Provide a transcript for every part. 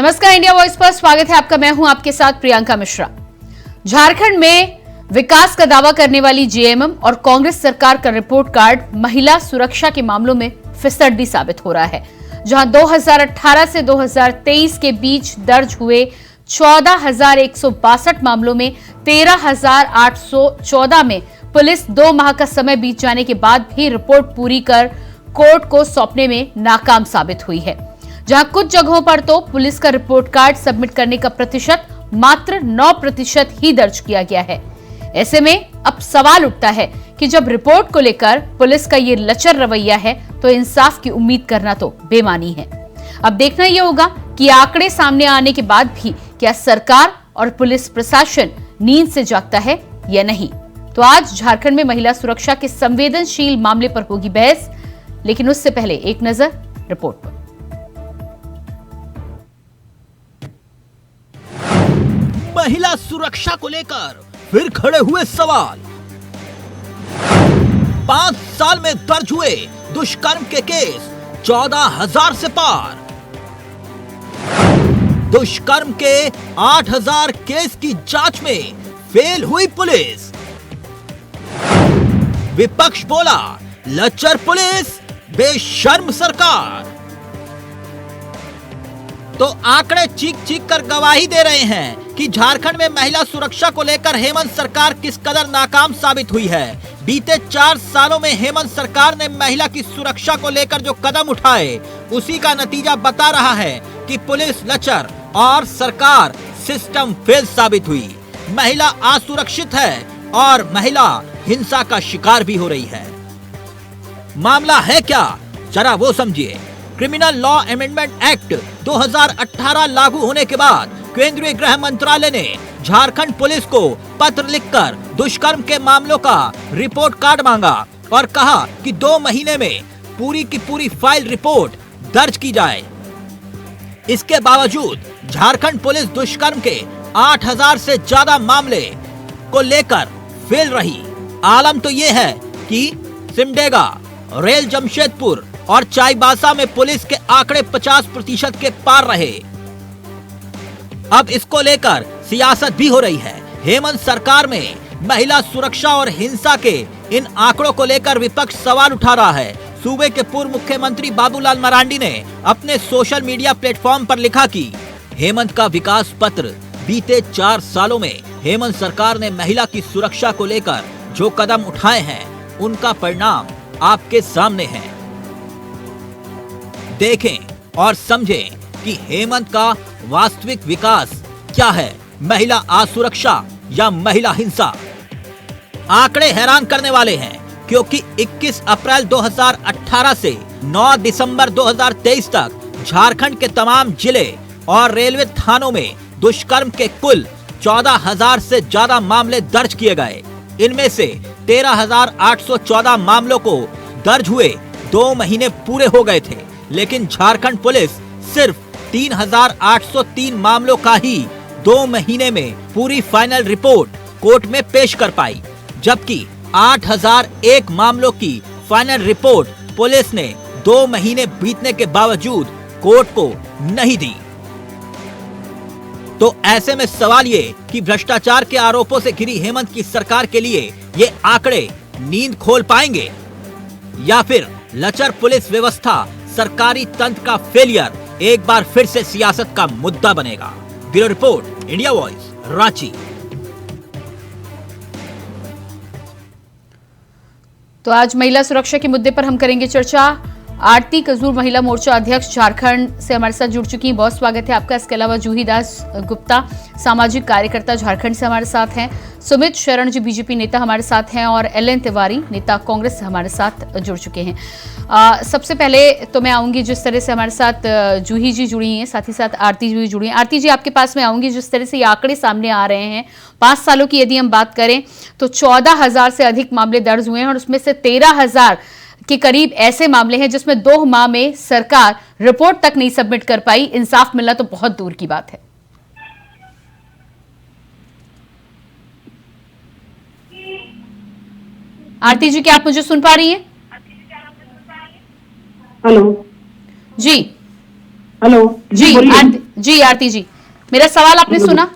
नमस्कार, India voice पर स्वागत है आपका। मैं हूं आपके साथ प्रियंका मिश्रा। झारखंड में विकास का दावा करने वाली जेएमएम और कांग्रेस सरकार का रिपोर्ट कार्ड महिला सुरक्षा के मामलों में फिसड्डी साबित हो रहा है। जहां 2018 से 2023 के बीच दर्ज हुए 14,162 मामलों में 13,814 में पुलिस 2 माह का समय बीत जाने के बाद भी रिपोर्ट पूरी कर कोर्ट को सौंपने में नाकाम साबित हुई है। जहां कुछ जगहों पर तो पुलिस का रिपोर्ट कार्ड सबमिट करने का प्रतिशत मात्र 9% ही दर्ज किया गया है। ऐसे में अब सवाल उठता है कि जब रिपोर्ट को लेकर पुलिस का ये लचर रवैया है तो इंसाफ की उम्मीद करना तो बेमानी है। अब देखना यह होगा कि आंकड़े सामने आने के बाद भी क्या सरकार और पुलिस प्रशासन नींद से जागता है या नहीं। तो आज झारखंड में महिला सुरक्षा के संवेदनशील मामले पर होगी बहस, लेकिन उससे पहले एक नजर रिपोर्ट पर। महिला सुरक्षा को लेकर फिर खड़े हुए सवाल। 5 साल में दर्ज हुए दुष्कर्म के केस 14,000 से पार। दुष्कर्म के 8,000 केस की जांच में फेल हुई पुलिस। विपक्ष बोला लच्चर पुलिस, बेशर्म सरकार। तो आंकड़े चीख चीख कर गवाही दे रहे हैं कि झारखंड में महिला सुरक्षा को लेकर हेमंत सरकार किस कदर नाकाम साबित हुई है। बीते 4 सालों में हेमंत सरकार ने महिला की सुरक्षा को लेकर जो कदम उठाए, उसी का नतीजा बता रहा है कि पुलिस लचर और सरकार सिस्टम फेल साबित हुई। महिला असुरक्षित है और महिला हिंसा का शिकार भी हो रही है। मामला है क्या, जरा वो समझिए। क्रिमिनल लॉ अमेंडमेंट एक्ट 2018 लागू होने के बाद केंद्रीय गृह मंत्रालय ने झारखंड पुलिस को पत्र लिखकर दुष्कर्म के मामलों का रिपोर्ट कार्ड मांगा और कहा कि 2 महीने में पूरी की पूरी फाइल रिपोर्ट दर्ज की जाए। इसके बावजूद झारखंड पुलिस दुष्कर्म के 8,000 से ज्यादा मामले को लेकर फेल रही। आलम तो ये है कि सिमडेगा, रेल जमशेदपुर और चाईबासा में पुलिस के आंकड़े 50% के पार रहे। अब इसको लेकर सियासत भी हो रही है। हेमंत सरकार में महिला सुरक्षा और हिंसा के इन आंकड़ों को लेकर विपक्ष सवाल उठा रहा है। सूबे के पूर्व मुख्यमंत्री बाबूलाल मरांडी ने अपने सोशल मीडिया प्लेटफॉर्म पर लिखा कि हेमंत का विकास पत्र। बीते 4 सालों में हेमंत सरकार ने महिला की सुरक्षा को लेकर जो कदम उठाए हैं, उनका परिणाम आपके सामने है। देखें और समझें कि हेमंत का वास्तविक विकास क्या है, महिला असुरक्षा या महिला हिंसा। आंकड़े हैरान करने वाले हैं, क्योंकि 21 अप्रैल 2018 से 9 दिसंबर 2023 तक झारखंड के तमाम जिले और रेलवे थानों में दुष्कर्म के कुल 14,000 से ज्यादा मामले दर्ज किए गए। इनमें से 13,814 मामलों को दर्ज हुए 2 महीने पूरे हो गए थे, लेकिन झारखंड पुलिस सिर्फ 3,803 मामलों का ही 2 महीने में पूरी फाइनल रिपोर्ट कोर्ट में पेश कर पाई, जबकि 8,001 मामलों की फाइनल रिपोर्ट पुलिस ने 2 महीने बीतने के बावजूद कोर्ट को नहीं दी। तो ऐसे में सवाल ये कि भ्रष्टाचार के आरोपों से घिरी हेमंत की सरकार के लिए ये आंकड़े नींद खोल पाएंगे, या फिर लचर पुलिस व्यवस्था, सरकारी तंत्र का फेलियर एक बार फिर से सियासत का मुद्दा बनेगा। Bureau report, India voice, Ranchi. तो आज महिला सुरक्षा के मुद्दे पर हम करेंगे चर्चा। आरती कजूर महिला मोर्चा अध्यक्ष झारखंड से हमारे साथ जुड़ चुकी हैं, बहुत स्वागत है आपका। इसके अलावा जूही दास गुप्ता सामाजिक कार्यकर्ता झारखंड से हमारे साथ हैं, सुमित शरण जी बीजेपी नेता हमारे साथ हैं और एल एन तिवारी नेता कांग्रेस से हमारे साथ जुड़ चुके हैं। सबसे पहले तो मैं आऊंगी, जिस तरह से हमारे साथ जूही जी जुड़ी हैं, साथ ही साथ आरती जी भी जुड़ी हैं। आरती जी, आपके पास मैं आऊंगी। जिस तरह से ये आंकड़े सामने आ रहे हैं, 5 सालों की यदि हम बात करें तो 14,000 से अधिक मामले दर्ज हुए हैं और उसमें से 13,000 के करीब ऐसे मामले हैं जिसमें 2 माह में सरकार रिपोर्ट तक नहीं सबमिट कर पाई। इंसाफ मिलना तो बहुत दूर की बात है। आरती जी, क्या आप मुझे सुन पा रही हैं? हेलो जी, हेलो जी जी आरती जी, मेरा सवाल आपने सुना?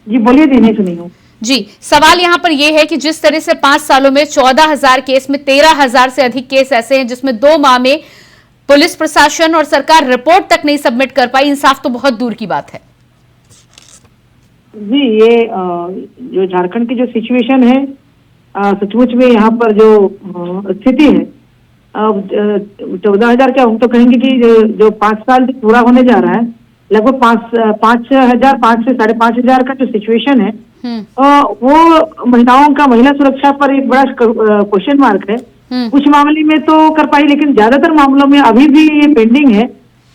जी बोलिए दी, नहीं सुनी हूँ। जी, सवाल यहाँ पर यह है कि जिस तरह से 5 सालों में 14,000 केस में 13,000 से अधिक केस ऐसे हैं जिसमें 2 माह में पुलिस प्रशासन और सरकार रिपोर्ट तक नहीं सबमिट कर पाई, इंसाफ तो बहुत दूर की बात है। जी ये जो झारखंड की जो सिचुएशन है, सचमुच में यहाँ पर जो स्थिति है, अब 14,000 क्या, हम तो कहेंगे कि जो 5 साल जो पूरा होने जा रहा है, लगभग 5,000 से 5,500 का जो सिचुएशन है, वो महिला सुरक्षा पर एक बड़ा क्वेश्चन मार्क है। कुछ मामले में तो कर पाई, लेकिन ज्यादातर मामलों में अभी भी ये पेंडिंग है।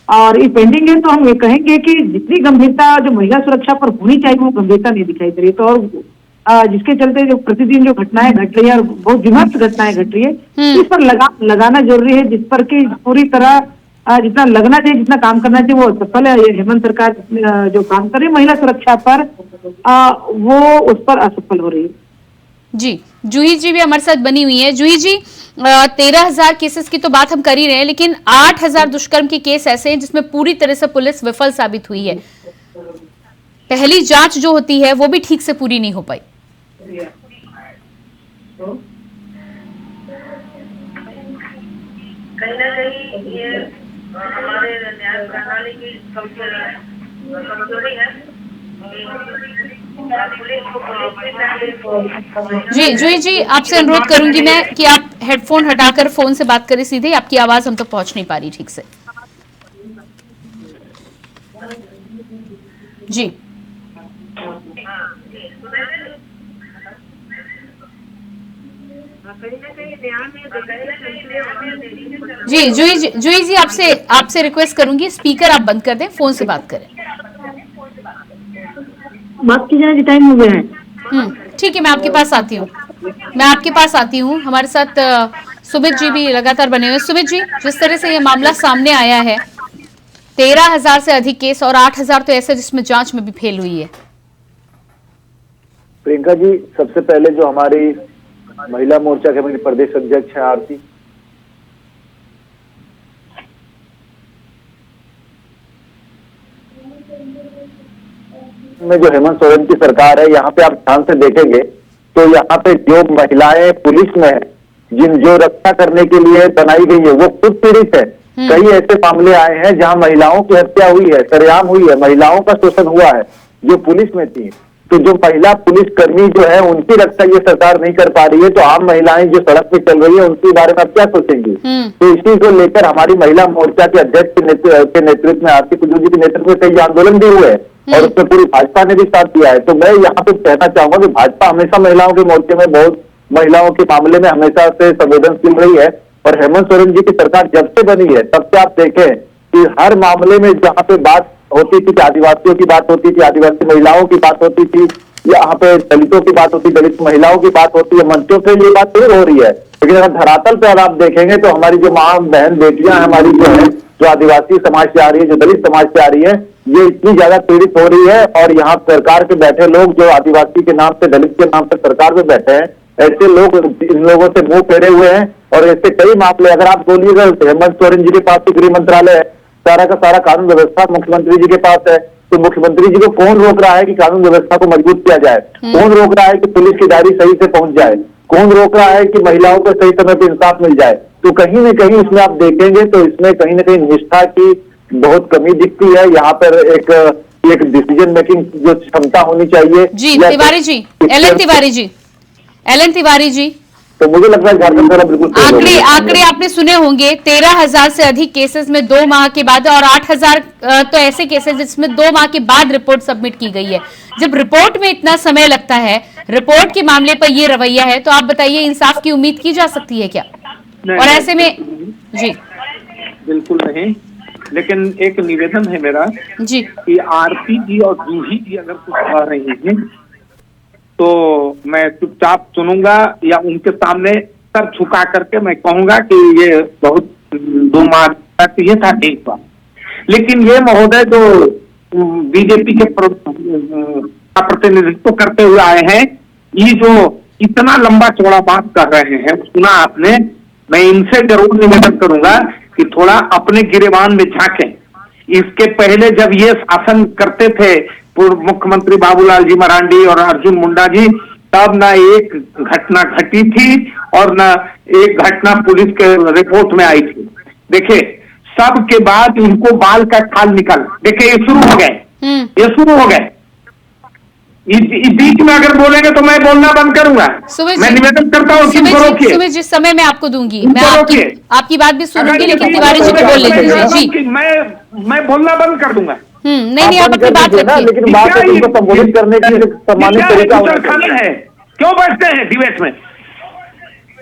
और ये पेंडिंग है तो हम ये कहेंगे कि जितनी गंभीरता जो महिला सुरक्षा पर होनी चाहिए वो गंभीरता नहीं दिखाई दे रही। तो और जिसके चलते जो प्रतिदिन जो घटनाएं घट रही है और बहुत विभत्स घटनाएं घट रही है, इस पर लगाना जरूरी है, जिस पर कि पूरी तरह जितना लगना चाहिए, जितना काम करना चाहिए वो सफल है। ये हेमंत सरकार जो काम कर रही है महिला सुरक्षा पर, वो उस पर असफल हो रही है। जी, जूही जी भी हमारे साथ बनी हुई है। जूही जी, 13,000 केसेस की तो बात हम कर ही रहे हैं, लेकिन 8,000 दुष्कर्म के केस ऐसे हैं जिसमें पूरी तरह से पुलिस विफल साबित हुई है। पहली जांच जो होती है वो भी ठीक से पूरी नहीं हो पाई। कहीं ना कहीं ये हमारे न्याय प्रणाली की कमजोरी है। जी जूही जी, आपसे अनुरोध करूंगी मैं कि आप हेडफोन हटाकर फोन से बात करें सीधे, आपकी आवाज हम तक पहुंच नहीं पा रही ठीक से। जी जी जूही जी, आपसे रिक्वेस्ट करूंगी स्पीकर आप बंद कर दें, फोन से बात करें। बात कीजिए जी, टाइम हो गया है। ठीक है, मैं आपके पास आती हूँ। हमारे साथ सुमित जी भी लगातार बने हुए। सुमित जी, जिस तरह से ये मामला सामने आया है, 13,000 से अधिक केस और 8,000 तो ऐसे जिसमें जांच में भी फेल हुई है। प्रियंका जी, सबसे पहले जो हमारी महिला मोर्चा के हमारी प्रदेश अध्यक्ष है आरती, में जो हेमंत सोरेन की सरकार है, यहाँ पे आप ध्यान से देखेंगे तो यहाँ पे जो महिलाएं पुलिस में है, जो रक्षा करने के लिए बनाई गई है, वो खुद पीड़ित है। कई ऐसे मामले आए हैं जहाँ महिलाओं की हत्या हुई है, सरेआम हुई है, महिलाओं का शोषण हुआ है जो पुलिस में थी। तो जो महिला पुलिस कर्मी जो है उनकी रक्षा ये सरकार नहीं कर पा रही है, तो आम महिलाएं जो सड़क पे चल रही है उनके बारे में आप क्या सोचेंगी? तो इसी को लेकर हमारी महिला मोर्चा के अध्यक्ष के नेतृत्व में आरती कुजूर जी के नेतृत्व में कई आंदोलन भी हुए और उसमें पूरी भाजपा ने भी साथ दिया है। तो मैं यहाँ पे कहना चाहूंगा कि भाजपा हमेशा महिलाओं के मोर्चे में बहुत महिलाओं के मामले में हमेशा से संवेदनशील रही है। और हेमंत सोरेन जी की सरकार जब से बनी है तब से आप देखें कि हर मामले में जहाँ पे बात होती थी, आदिवासियों की बात होती थी, आदिवासी महिलाओं की बात होती थी, यहाँ पे दलितों की बात होती, दलित महिलाओं की बात होती है, मंचों पे ये बात दूर हो रही है। लेकिन अगर धरातल पे अगर आप देखेंगे तो हमारी जो माँ बहन बेटियां हमारी जो है, जो आदिवासी समाज से आ रही है, जो दलित समाज से आ रही है, ये इतनी ज्यादा पीड़ित हो रही है। और यहाँ सरकार के बैठे लोग जो आदिवासी के नाम से, दलित के नाम से सरकार में बैठे हैं, ऐसे लोग इन लोगों से मुंह फेरे हुए हैं। और ऐसे कई मामले, अगर आप बोलिएगा हेमंत सोरेन जी के पास तो गृह मंत्रालय है, सारा का सारा कानून व्यवस्था मुख्यमंत्री जी के पास है, तो मुख्यमंत्री जी को कौन रोक रहा है कि कानून व्यवस्था को मजबूत किया जाए? कौन रोक रहा है कि पुलिस की गाड़ी सही से पहुंच जाए? कौन रोक रहा है कि महिलाओं को सही समय पर इंसाफ मिल जाए? तो कहीं न कहीं इसमें आप देखेंगे तो इसमें कहीं न कहीं निष्ठा की बहुत कमी दिखती है। यहाँ पर एक डिसीजन मेकिंग जो क्षमता होनी चाहिए। जी तिवारी जी, एलन तिवारी जी, तो मुझे लगता है झारखंड वाला बिल्कुल आंकड़े आपने सुने होंगे, 13,000 से अधिक केसेस में 2 माह के बाद और 8,000 तो ऐसे केसेस जिसमें 2 माह के बाद रिपोर्ट सबमिट की गई है। जब रिपोर्ट में इतना समय लगता है, रिपोर्ट के मामले पर ये रवैया है, तो आप बताइए इंसाफ की उम्मीद की जा सकती है क्या? और ऐसे में जी बिल्कुल नहीं, लेकिन एक निवेदन है मेरा जी कि आरती जी और जूही जी अगर कुछ कह रही हैं तो मैं चुपचाप सुनूंगा, या उनके सामने सर झुका करके मैं कहूंगा कि ये बहुत 2 माह तक ये था एक बार। लेकिन ये महोदय जो बीजेपी के प्रतिनिधित्व करते हुए आए हैं, ये जो इतना लंबा चौड़ा बात कर रहे हैं, सुना आपने, मैं इनसे जरूर निवेदन करूंगा कि थोड़ा अपने गिरेबान में झांकें। इसके पहले जब ये शासन करते थे पूर्व मुख्यमंत्री बाबूलाल जी मरांडी और अर्जुन मुंडा जी, तब ना एक घटना घटी थी और ना एक घटना पुलिस के रिपोर्ट में आई थी। देखिए, सब के बाद इनको बाल का खाल निकल, देखिए ये शुरू हो गए, ये शुरू हो गए। इस बीच में अगर बोलेंगे तो मैं बोलना बंद करूंगा। मैं निवेदन करता हूँ कि रोकिए। सुमित जी, समय मैं आपको दूंगी, मैं आपकी बात भी सुनूंगी, लेकिन तिवारी जी को बोल लीजिए जी। मैं बोलना बंद कर दूंगा। नहीं, आप अपनी बात रखिए। लेकिन बात को संबोधित करने की सम्मानित तरीका है। क्यों बैठते हैं डिबेट में?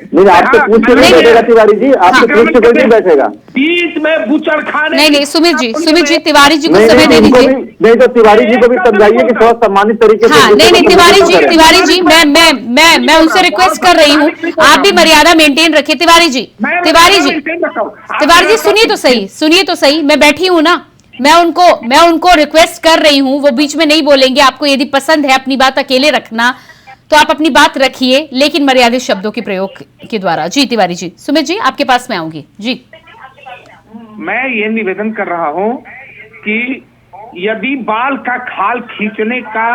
नहीं, आपसे पूछ के नहीं बैठेगा तिवारी जी, आपसे पूछ के कोई नहीं बैठेगा बीच में बुचड़ खाने। नहीं, सुमित जी तिवारी जी को समय दे दीजिए। नहीं तो तिवारी जी को भी समझाइए कि थोड़ा सम्मानित तरीके से। हाँ, नहीं, तिवारी जी मैं उनसे रिक्वेस्ट कर रही हूँ, आप भी मर्यादा मेंटेन रखिए। तिवारी जी सुनिए तो सही, मैं बैठी हूँ ना, मैं उनको रिक्वेस्ट कर रही हूँ, वो बीच में नहीं बोलेंगे। आपको यदि पसंद है अपनी बात अकेले रखना तो आप अपनी बात रखिए, लेकिन मर्यादित शब्दों के प्रयोग के द्वारा। जी तिवारी जी, सुमित जी आपके पास मैं आऊंगी जी। मैं ये निवेदन कर रहा हूं कि यदि बाल का खाल खींचने का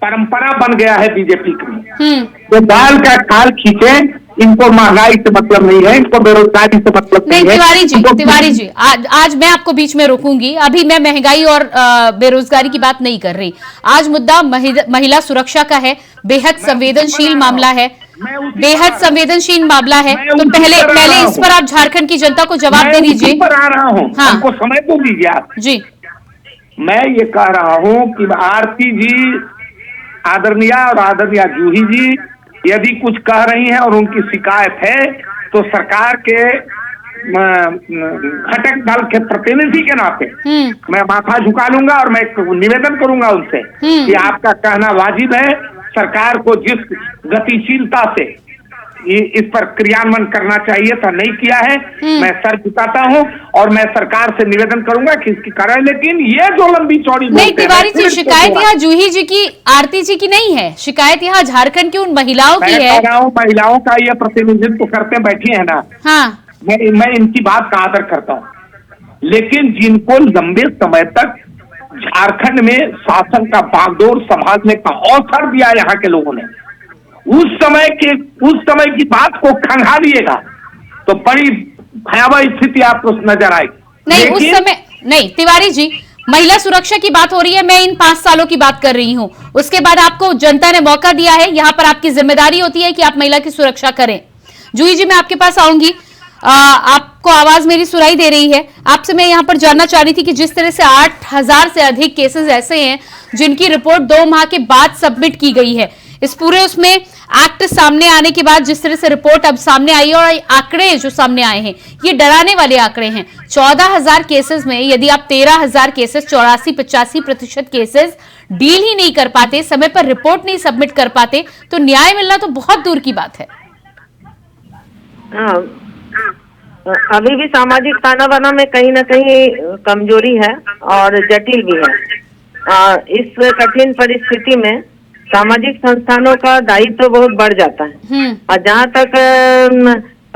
परंपरा बन गया है बीजेपी की, तो बाल का खाल खींचे, इनको महंगाई से मतलब नहीं है, इनको बेरोजगारी से मतलब नहीं है। तिवारी जी आज मैं आपको बीच में रोकूंगी। अभी मैं महंगाई और बेरोजगारी की बात नहीं कर रही। आज मुद्दा महिला सुरक्षा का है, बेहद संवेदनशील मामला है, बेहद संवेदनशील मामला है। तो पहले इस पर आप झारखंड की जनता को जवाब दे दीजिए। पर आ रहा हूँ, हमको समय तो दीजिए आप जी। मैं ये कह रहा हूँ कि आरती जी आदरणीय और आदरणीय जूही जी यदि कुछ कह रही हैं और उनकी शिकायत है, तो सरकार के घटक दल के प्रतिनिधि के नाते मैं माथा झुका लूंगा और मैं निवेदन करूंगा उनसे कि आपका कहना वाजिब है। सरकार को जिस गतिशीलता से इस पर क्रियान्वयन करना चाहिए था, नहीं किया है। मैं सर झुकाता हूं और मैं सरकार से निवेदन करूंगा कि इसकी करें, लेकिन ये जो लंबी चौड़ी नहीं तिवारी जी, शिकायत यहाँ जूही जी की, आरती जी की नहीं है, शिकायत यहाँ झारखंड की उन महिलाओं की है। महिलाओं का ये प्रतिनिधित्व करते बैठी है ना। हाँ, मैं इनकी बात का आदर करता हूँ, लेकिन जिनको लंबे समय तक झारखंड में शासन का बागडोर संभालने का अवसर दिया यहाँ के लोगों ने, उस समय की बात को खंगालिएगा तो बड़ी भयावह स्थिति आपको नजर आएगी। नहीं, उस समय नहीं तिवारी जी, महिला सुरक्षा की बात हो रही है, मैं इन 5 सालों की बात कर रही हूँ। उसके बाद आपको जनता ने मौका दिया है, यहाँ पर आपकी जिम्मेदारी होती है कि आप महिला की सुरक्षा करें। जूही जी मैं आपके पास आऊंगी, आपको आवाज मेरी सुनाई दे रही है। आपसे मैं यहाँ पर जानना चाह रही थी कि जिस तरह से 8000 से अधिक केसेस ऐसे हैं जिनकी रिपोर्ट 2 माह के बाद सबमिट की गई है, इस पूरे उसमें एक्ट सामने आने के बाद जिस तरह से रिपोर्ट अब सामने आई है और आंकड़े जो सामने आए हैं ये डराने वाले आंकड़े हैं। 14,000 केसेस में यदि आप 13,000 केसेस 84-85% केसेस डील ही नहीं कर पाते, समय पर रिपोर्ट नहीं सबमिट कर पाते, तो न्याय मिलना तो बहुत दूर की बात है। अभी भी सामाजिक ताना बाना में कहीं ना कहीं कमजोरी है और जटिल भी है। इस कठिन परिस्थिति में सामाजिक संस्थानों का दायित्व तो बहुत बढ़ जाता है। और जहाँ तक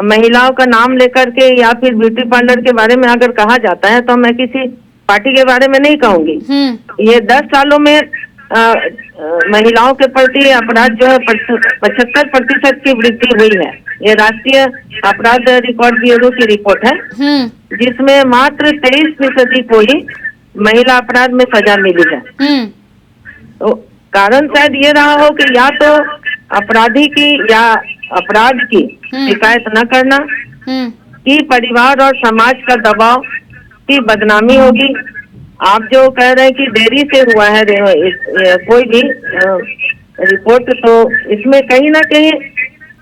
महिलाओं का नाम लेकर के या फिर ब्यूटी पार्लर के बारे में अगर कहा जाता है तो मैं किसी पार्टी के बारे में नहीं कहूंगी। ये 10 सालों में महिलाओं के प्रति अपराध जो है 75% की वृद्धि हुई है। ये राष्ट्रीय अपराध रिकॉर्ड ब्यूरो की रिपोर्ट है, जिसमें मात्र 23% को ही महिला अपराध में सजा मिली है। तो कारण शायद ये रहा हो कि या तो अपराधी की या अपराध की शिकायत न करना, कि परिवार और समाज का दबाव की बदनामी होगी। आप जो कह रहे हैं कि देरी से हुआ है कोई भी रिपोर्ट, तो इसमें कहीं ना कहीं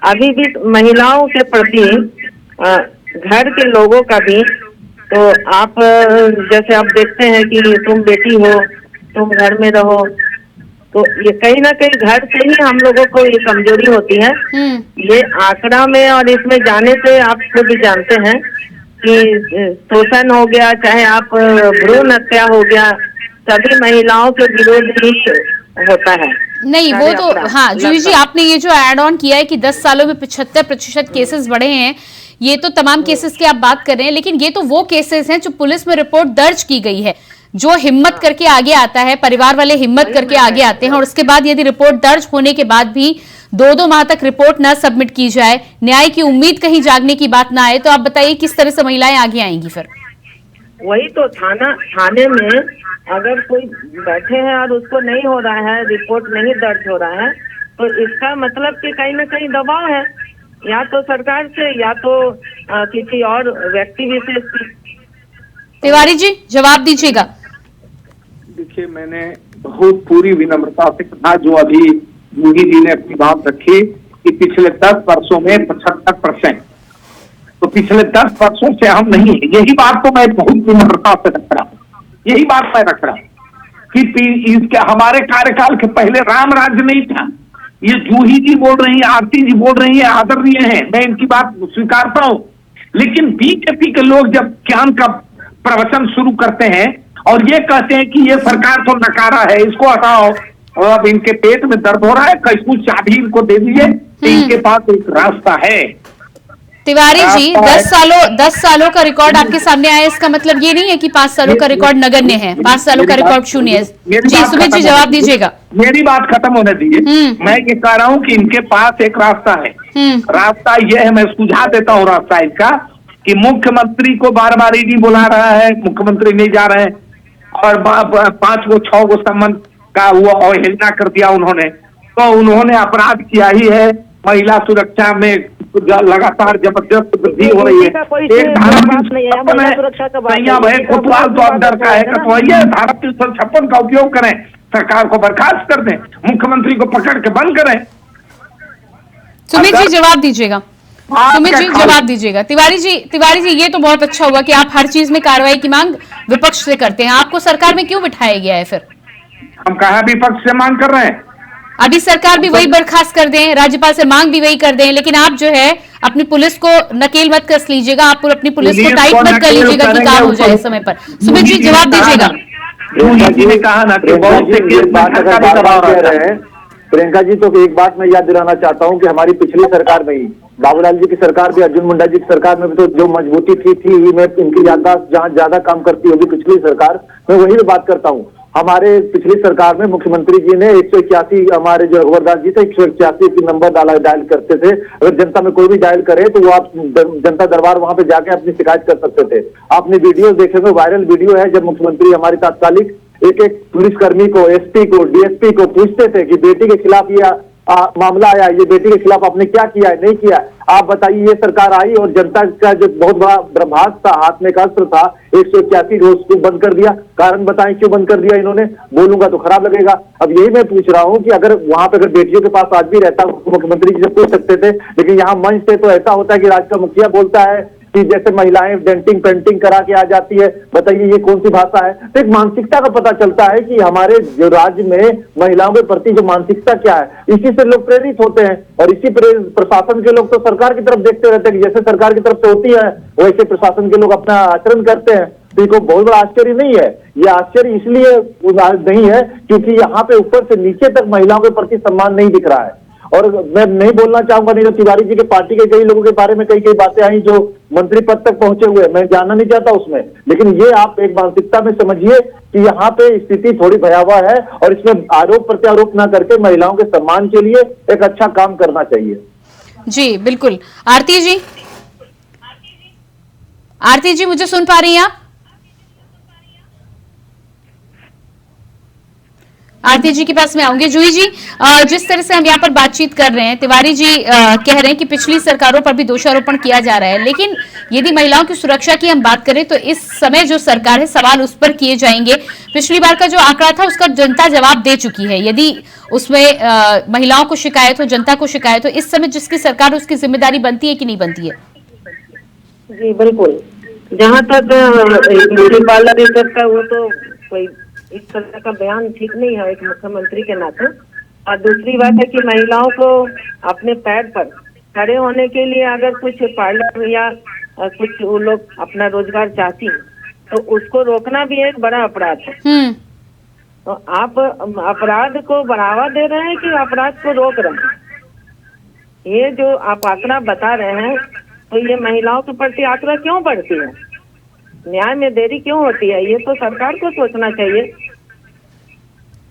अभी भी महिलाओं के प्रति घर के लोगों का भी, तो आप जैसे आप देखते हैं कि तुम बेटी हो, तुम घर में रहो, तो ये कहीं ना कहीं घर से ही हम लोगों को ये कमजोरी होती है। ये आंकड़ा में और इसमें जाने से आप खुद भी जानते हैं कि शोषण हो गया, चाहे आप भ्रूण हत्या हो गया, सभी महिलाओं के विरोध ही होता है। नहीं वो तो हाँ जूही जी, आपने ये जो एड ऑन किया है कि 10 सालों में 75% केसेस बढ़े हैं, ये तो तमाम केसेस की आप बात कर रहे हैं, लेकिन ये तो वो केसेस हैं जो पुलिस में रिपोर्ट दर्ज की गई है। जो हिम्मत करके आगे आता है, परिवार वाले हिम्मत करके आगे आते हैं, और उसके बाद यदि रिपोर्ट दर्ज होने के बाद भी 2-2 माह तक रिपोर्ट न सबमिट की जाए, न्याय की उम्मीद कहीं जागने की बात ना आए, तो आप बताइए किस तरह से महिलाएं आगे आएंगी फिर? वही तो थाने में अगर कोई बैठे हैं और उसको नहीं हो रहा है, रिपोर्ट नहीं दर्ज हो रहा है, तो इसका मतलब कि कहीं ना कहीं दबाव है, या तो सरकार से या तो किसी और व्यक्ति विशेष से। तिवारी जी जवाब दीजिएगा। देखिए, मैंने बहुत पूरी विनम्रता से कहा, जो अभी जूही जी ने अपनी बात रखी कि पिछले 10 वर्षों में 75%, तो पिछले 10 वर्षों से हम नहीं है। यही बात तो मैं बहुत विनम्रता से रख रहा हूँ, यही बात मैं रख रहा हूँ कि इसके हमारे कार्यकाल के पहले राम राज्य नहीं था। ये जूही जी बोल रही है, आरती जी बोल रही है, आदरणीय है, मैं इनकी बात स्वीकारता हूँ। लेकिन बीजेपी के लोग जब ज्ञान का प्रवचन शुरू करते हैं और ये कहते हैं कि ये सरकार तो नकारा है, इसको हटाओ, और अब इनके पेट में दर्द हो रहा है, कैसे चाबी इनको दे दीजिए, इनके पास एक रास्ता है। तिवारी जी 10 सालों का रिकॉर्ड आपके सामने आया, इसका मतलब ये नहीं है कि 5 सालों का रिकॉर्ड नगण्य है, 5 सालों का रिकॉर्ड शून्य है। जी सुमित जी जवाब दीजिएगा। मेरी बात खत्म होने दीजिए। मैं ये कह रहा हूँ कि इनके पास एक रास्ता है। रास्ता ये है, मैं सुझाव देता हूँ रास्ता इसका, कि मुख्यमंत्री को बार बार ईडी बुला रहा है, मुख्यमंत्री नहीं जा रहे हैं, और 5 गो 6 गो सम्मन का वो अवहेलना कर दिया उन्होंने, तो उन्होंने अपराध किया ही है। महिला सुरक्षा में लगातार जबरदस्त वृद्धि हो रही है। एक धारा 356 कोतवाल तो अब डर का है, कटवाइए, धारा 356 का उपयोग करें, सरकार को बर्खास्त कर दें, मुख्यमंत्री को पकड़ के बंद करें। सुमित जी जवाब दीजिएगा। सुमित जी जवाब दीजिएगा। तिवारी जी ये तो बहुत अच्छा हुआ कि आप हर चीज में कार्रवाई की मांग विपक्ष से करते हैं, आपको सरकार में क्यों बिठाया गया है फिर? हम कहाँ विपक्ष से मांग कर रहे हैं? अभी सरकार भी वही बर्खास्त कर दें, राज्यपाल से मांग भी वही कर दें, लेकिन आप जो है अपनी पुलिस को नकेल मत कस लीजिएगा, आप अपनी पुलिस को टाइट मत कर लीजिएगा कि काम हो जाए समय पर। सुमित जी जवाब दीजिएगा। प्रियंका जी, तो एक बात मैं याद दिलाना चाहता हूं कि हमारी पिछली सरकार में ही, बाबूलाल जी की सरकार भी, अर्जुन मुंडा जी की सरकार में भी तो जो मजबूती थी मैं इनकी याददाश्त जहां ज्यादा काम करती होगी पिछली सरकार, मैं वही बात करता हूं। हमारे पिछली सरकार में मुख्यमंत्री जी ने 181, हमारे जो अकबरदास जी थे 181 की नंबर डायल करते थे। अगर जनता में कोई भी डायल करे तो वो आप जनता दरबार वहां पे जाके अपनी शिकायत कर सकते थे। आपने वीडियो देखेंगे, वायरल वीडियो है, जब मुख्यमंत्री हमारी तात्कालिक एक पुलिसकर्मी को, एसपी को, डीएसपी को पूछते थे कि बेटी के खिलाफ ये मामला आया, ये बेटी के खिलाफ आपने क्या किया है, नहीं किया। आप बताइए, ये सरकार आई और जनता का जो बहुत बड़ा प्रभास था, हाथ में का अस्त्र था, 181 रोज को बंद कर दिया। कारण बताएं क्यों बंद कर दिया इन्होंने? बोलूंगा तो खराब लगेगा। अब यही मैं पूछ रहा हूं कि अगर वहां पे अगर बेटियों के पास आज भी रहता, मुख्यमंत्री जी से पूछ सकते थे, लेकिन यहाँ मंच से तो ऐसा होता है कि राज्य का मुखिया बोलता है कि जैसे महिलाएं डेंटिंग पेंटिंग करा के आ जाती है। बताइए ये कौन सी भाषा है? तो एक मानसिकता का पता चलता है कि हमारे जो राज्य में महिलाओं के प्रति जो मानसिकता क्या है, इसी से लोग प्रेरित होते हैं। और इसी प्रशासन के लोग तो सरकार की तरफ देखते रहते हैं कि जैसे सरकार की तरफ से होती है वैसे प्रशासन के लोग अपना आचरण करते हैं। तो ये बहुत बड़ा आश्चर्य नहीं है। ये आश्चर्य इसलिए नहीं है क्योंकि यहाँ पे ऊपर से नीचे तक महिलाओं के प्रति सम्मान नहीं दिख रहा है। और मैं नहीं बोलना चाहूंगा, नहीं तो तिवारी जी के पार्टी के कई लोगों के बारे में कई बातें आई जो मंत्री पद तक पहुंचे हुए, मैं जानना नहीं चाहता उसमें, लेकिन ये आप एक मानसिकता में समझिए कि यहाँ पे स्थिति थोड़ी भयावह है और इसमें आरोप प्रत्यारोप ना करके महिलाओं के सम्मान के लिए एक अच्छा काम करना चाहिए। जी बिल्कुल। आरती जी मुझे सुन पा रही हैं आप? आरती जी के पास में आऊंगी। जूही जी, जिस तरह से हम यहाँ पर बातचीत कर रहे हैं, तिवारी जी कह रहे हैं कि पिछली सरकारों पर भी दोषारोपण किया जा रहा है, लेकिन यदि महिलाओं की सुरक्षा की हम बात करें तो इस समय जो सरकार है सवाल उस पर किए जाएंगे। पिछली बार का जो आंकड़ा था उसका जनता जवाब दे चुकी है। यदि उसमें महिलाओं को शिकायत हो, जनता को शिकायत हो, इस समय जिसकी सरकार उसकी जिम्मेदारी बनती है कि नहीं बनती है? जी बिल्कुल। जहाँ तक ब्यूटी पार्लर का, वो तो कोई इस तरह का बयान ठीक नहीं है एक मुख्यमंत्री के नाते। और दूसरी बात है कि महिलाओं को अपने पैर पर खड़े होने के लिए अगर कुछ पार्लर या कुछ वो लोग अपना रोजगार चाहती हैं तो उसको रोकना भी एक बड़ा अपराध है। तो आप अपराध को बढ़ावा दे रहे हैं कि अपराध को रोक रहे हैं? ये जो आप आंकड़ा बता रहे हैं तो ये महिलाओं के प्रति आक्रोश क्यों बढ़ती है? न्याय में देरी क्यों होती है? ये तो सरकार को सोचना चाहिए।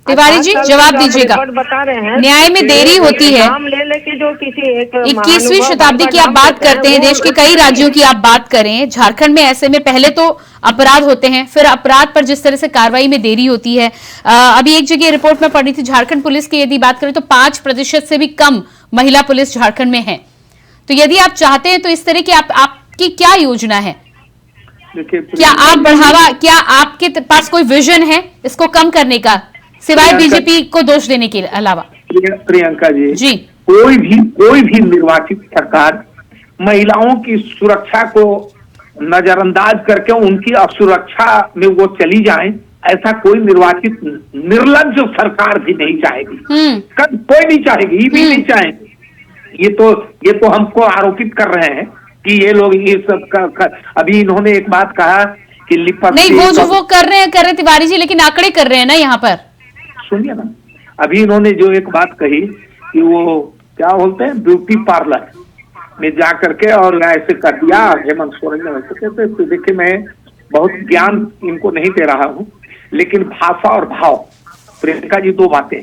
तिवारी जी जवाब दीजिएगा। बता रहे हैं न्याय में देरी होती है। नाम ले लेके जो किसी एक 21वीं शताब्दी की आप बात करते हैं, देश के कई राज्यों की आप बात करें, झारखंड में ऐसे में पहले तो अपराध होते हैं, फिर अपराध पर जिस तरह से कार्रवाई में देरी होती है। अभी एक जगह रिपोर्ट में पढ़ी थी, झारखंड पुलिस की यदि बात करें तो 5% से भी कम महिला पुलिस झारखंड में है। तो यदि आप चाहते हैं तो इस तरह की आपकी क्या योजना है? क्या आप क्या आपके पास कोई विजन है इसको कम करने का, सिवाय बीजेपी को दोष देने के अलावा? प्रियंका जी, कोई भी निर्वाचित सरकार महिलाओं की सुरक्षा को नजरअंदाज करके उनकी असुरक्षा में वो चली जाए, ऐसा कोई निर्वाचित निर्लज्ज सरकार भी नहीं चाहेगी। कोई नहीं चाहेगी, ये भी नहीं चाहेगी। ये तो हमको आरोपित कर रहे हैं कि ये लोग ये सब अभी इन्होंने एक बात कहा कि नहीं, वो कर रहे हैं तिवारी जी, लेकिन आंकड़े कर रहे हैं ना यहाँ पर। सुनिए ना, अभी इन्होंने जो एक बात कही कि वो क्या बोलते हैं, ब्यूटी पार्लर में जा करके और ऐसे कर दिया हेमंत सोरेन ने वैसे कहते। तो देखिए, मैं बहुत ज्ञान इनको नहीं दे रहा हूँ, लेकिन भाषा और भाव, प्रियंका जी, दो बातें।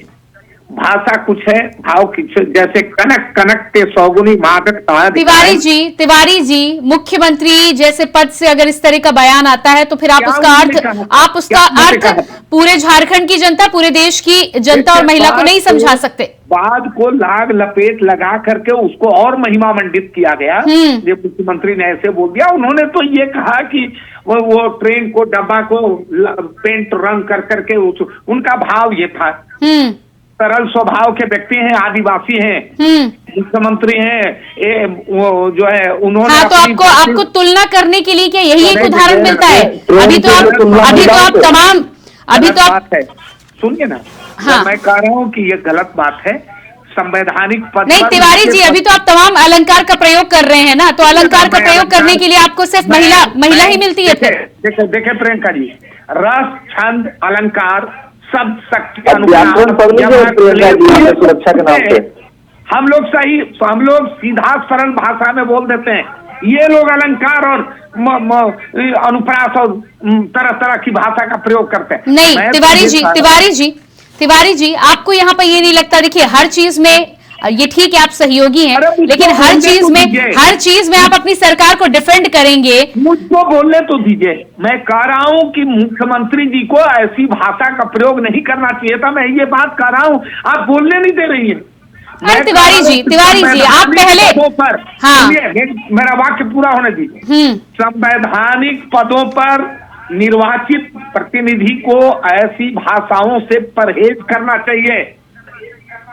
भाषा कुछ है, भाव कुछ है। जैसे कनक कनक के सौगुनी मादक। तिवारी जी मुख्यमंत्री जैसे पद से अगर इस तरह का बयान आता है तो फिर आप उसका अर्थ पूरे झारखंड की जनता, पूरे देश की जनता और महिला को नहीं समझा सकते। बात को लाग लपेट लगा करके उसको और महिमा मंडित किया गया। ये मुख्यमंत्री ने ऐसे बोल दिया। उन्होंने तो ये कहा कि वो ट्रेन को डब्बा को पेंट रंग कर करके उनका भाव ये था। सरल स्वभाव के व्यक्ति हैं, आदिवासी हैं, मुख्यमंत्री हैं, वो जो है उन्होंने। हाँ, तो आपको तुलना करने के लिए क्या यही एक उदाहरण मिलता है? अभी तो आप तमाम बात है, सुनिए ना। हाँ। मैं कह रहा हूँ कि ये गलत बात है। संवैधानिक पद नहीं तिवारी जी, अभी तो आप तमाम अलंकार का प्रयोग कर रहे हैं ना, तो अलंकार का प्रयोग करने के लिए आपको सिर्फ महिला ही मिलती है। देखे प्रियंका जी, रस, छंद, अलंकार सब शक्ति सुरक्षा के नाम पे हम लोग सीधा सरल भाषा में बोल देते हैं। ये लोग अलंकार और अनुप्रास और तरह तरह की भाषा का प्रयोग करते हैं। नहीं तिवारी जी, आपको यहाँ पर ये नहीं लगता? देखिए, हर चीज में ये ठीक है, आप सहयोगी हैं, लेकिन हर चीज में आप अपनी सरकार को डिफेंड करेंगे। मुझको बोलने तो दीजिए। मैं कह रहा हूँ कि मुख्यमंत्री जी को ऐसी भाषा का प्रयोग नहीं करना चाहिए था। मैं ये बात कह रहा हूँ, आप बोलने नहीं दे रही है। तिवारी जी, आप पहले हाँ, मेरा वाक्य पूरा होने दीजिए। संवैधानिक पदों पर निर्वाचित प्रतिनिधि को ऐसी भाषाओं से परहेज करना चाहिए।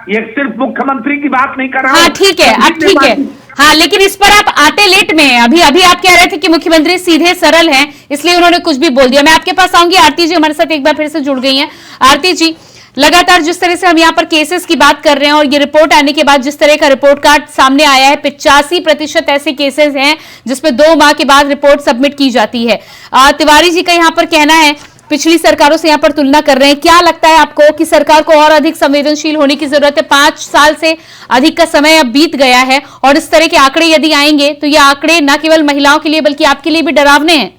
ये सिर्फ मुख्यमंत्री की बात नहीं कर रहा हूं। हाँ, ठीक है, अब ठीक है। हाँ, लेकिन इस पर आप आते लेट में हैं। अभी आप कह रहे थे कि मुख्यमंत्री सीधे सरल हैं, इसलिए उन्होंने कुछ भी बोल दिया। मैं आपके पास आऊंगी। आरती जी हमारे साथ एक बार फिर से जुड़ गई हैं। आरती जी, लगातार जिस तरह से हम यहाँ पर केसेस की बात कर रहे हैं और ये रिपोर्ट आने के बाद जिस तरह का रिपोर्ट कार्ड सामने आया है, 85% ऐसे केसेस हैं जिसमें 2 माह के बाद रिपोर्ट सबमिट की जाती है। तिवारी जी का यहाँ पर कहना है, पिछली सरकारों से यहाँ पर तुलना कर रहे हैं। क्या लगता है आपको कि सरकार को और अधिक संवेदनशील होने की जरूरत है? 5 साल से अधिक का समय अब बीत गया है और इस तरह के आंकड़े यदि आएंगे तो ये आंकड़े न केवल महिलाओं के लिए बल्कि आपके लिए भी डरावने हैं।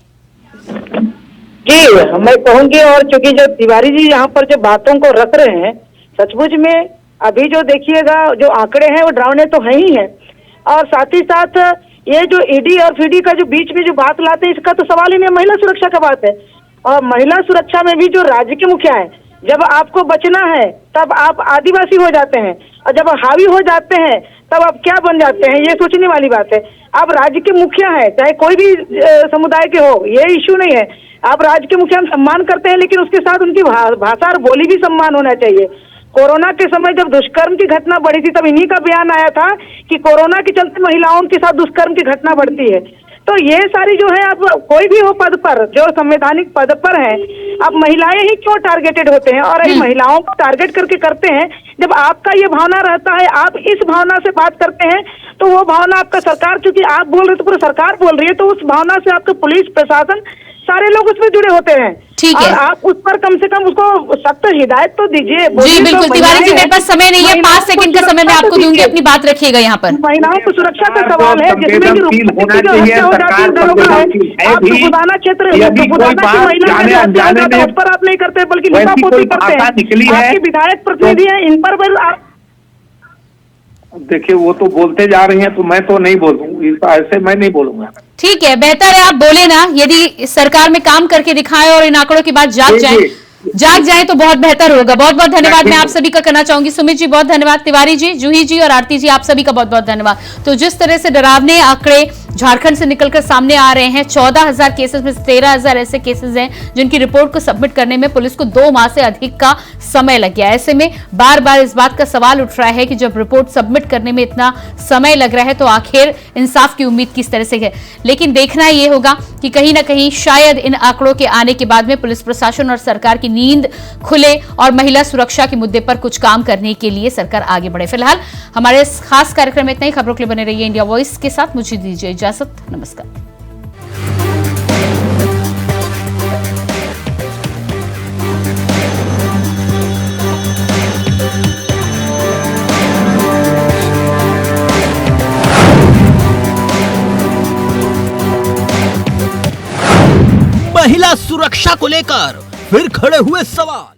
जी, मैं कहूँगी, और चूंकि जो तिवारी जी यहाँ पर जो बातों को रख रहे हैं, सचमुच में अभी जो देखिएगा जो आंकड़े हैं वो डरावने तो है ही है। और साथ ही साथ ये जो ईडी और फीडी का जो बीच में जो बात लाते हैं, इसका तो सवाल ही नहीं, महिला सुरक्षा का बात है। और महिला सुरक्षा में भी जो राज्य के मुखिया है, जब आपको बचना है तब आप आदिवासी हो जाते हैं, और जब हावी हो जाते हैं तब आप क्या बन जाते हैं, ये सोचने वाली बात है। आप राज्य के मुखिया हैं, चाहे कोई भी समुदाय के हो, ये इश्यू नहीं है। आप राज्य के मुखिया सम्मान करते हैं, लेकिन उसके साथ उनकी भाषा और बोली भी सम्मान होना चाहिए। कोरोना के समय जब दुष्कर्म की घटना बढ़ी थी, तब इन्हीं का बयान आया था कि कोरोना के चलते महिलाओं के साथ दुष्कर्म की घटना बढ़ती है। तो ये सारी जो है, आप कोई भी हो पद पर, जो संवैधानिक पद पर है, आप महिलाएं ही क्यों टारगेटेड होते हैं? और महिलाओं को टारगेट करके करते हैं। जब आपका ये भावना रहता है, आप इस भावना से बात करते हैं, तो वो भावना आपका सरकार, चूंकि आप बोल रहे तो पूरी सरकार बोल रही है, तो उस भावना से आपका पुलिस प्रशासन सारे लोग उसमें जुड़े होते हैं। ठीक है। और आप उस पर कम से कम उसको सख्त हिदायत तो दीजिए। जी बिल्कुल तिवारी जी, मेरे पास समय नहीं है, 5 सेकंड का समय मैं आपको दूंगी, अपनी बात रखिएगा यहाँ पर। महिलाओं की सुरक्षा का सवाल है, जिसमें कि होना चाहिए, सरकार दुगुदाना क्षेत्र उस पर आप नहीं करते बल्कि लिपापोती करते हैं। आपके विधायक प्रतिनिधि हैं, इन पर आप देखिए वो तो बोलते जा रही हैं, तो मैं तो नहीं बोलूँ, ऐसे मैं नहीं बोलूंगा। ठीक है, बेहतर है आप बोले ना, यदि सरकार में काम करके दिखाएं और इन आंकड़ों की बात जाग जाए तो बहुत बेहतर होगा। बहुत बहुत धन्यवाद मैं आप सभी का करना चाहूंगी। सुमित जी बहुत धन्यवाद, तिवारी जी, जूही जी और आरती जी आप सभी का बहुत बहुत धन्यवाद। तो जिस तरह से डरावने आंकड़े झारखंड से निकलकर सामने आ रहे हैं, 14,000 केसेस में 13,000 ऐसे केसेस हैं जिनकी रिपोर्ट को सबमिट करने में पुलिस को 2 माह से अधिक का समय लग गया। ऐसे में बार बार इस बात का सवाल उठ रहा है कि जब रिपोर्ट सबमिट करने में इतना समय लग रहा है तो आखिर इंसाफ की उम्मीद किस तरह से है। लेकिन देखना यह होगा कि कहीं ना कहीं शायद इन आंकड़ों के आने के बाद में पुलिस प्रशासन और सरकार की नींद खुले और महिला सुरक्षा के मुद्दे पर कुछ काम करने के लिए सरकार आगे बढ़े। फिलहाल हमारे इस खास कार्यक्रम में इतना ही। खबरों के लिए बने रहिए इंडिया वॉइस के साथ। मुझे दीजिए इजाजत, नमस्कार। महिला सुरक्षा को लेकर फिर खड़े हुए सवाल।